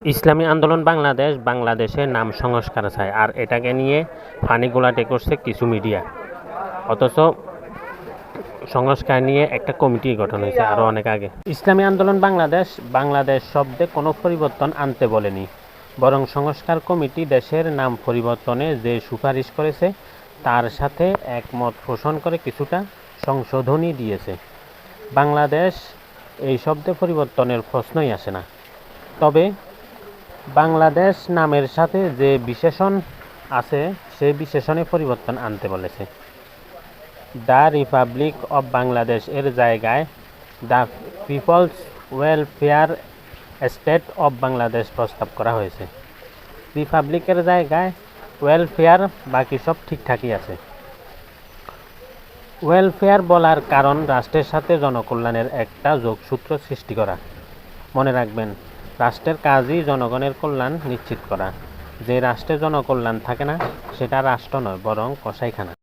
ইসলামী আন্দোলন বাংলাদেশ বাংলাদেশের নাম সংস্কার চায়, আর এটাকে নিয়ে ফানি গোলাটে করছে কিছু মিডিয়া। অথচ সংস্কার নিয়ে একটা কমিটি গঠন হয়েছে আরও অনেক আগে। ইসলামী আন্দোলন বাংলাদেশ বাংলাদেশ শব্দে কোনো পরিবর্তন আনতে বলেনি, বরং সংস্কার কমিটি দেশের নাম পরিবর্তনে যে সুপারিশ করেছে তার সাথে একমত পোষণ করে কিছুটা সংশোধনী দিয়েছে। বাংলাদেশ এই শব্দে পরিবর্তনের প্রশ্নই আসে না। তবে বাংলাদেশ নামের সাথে যে বিশেষণ আছে সেই বিশেষণে পরিবর্তন আনতে বলেছে। দ্য রিপাবলিক অব বাংলাদেশ এর জায়গায় the people's welfare state of Bangladesh প্রস্তাব করা হয়েছে। রিপাবলিকের জায়গায় ওয়েলফেয়ার, বাকি সব ঠিকঠাকই আছে। ওয়েলফেয়ার বলার কারণ রাষ্ট্রের সাথে জনকল্যাণের একটা যোগসূত্র সৃষ্টি করা। মনে রাখবেন, রাষ্ট্রের কাজই জনগণের কল্যাণ নিশ্চিত করা। যে রাষ্ট্রে জনকল্যাণ থাকে না সেটা রাষ্ট্র নয়, বরং কসাইখানা।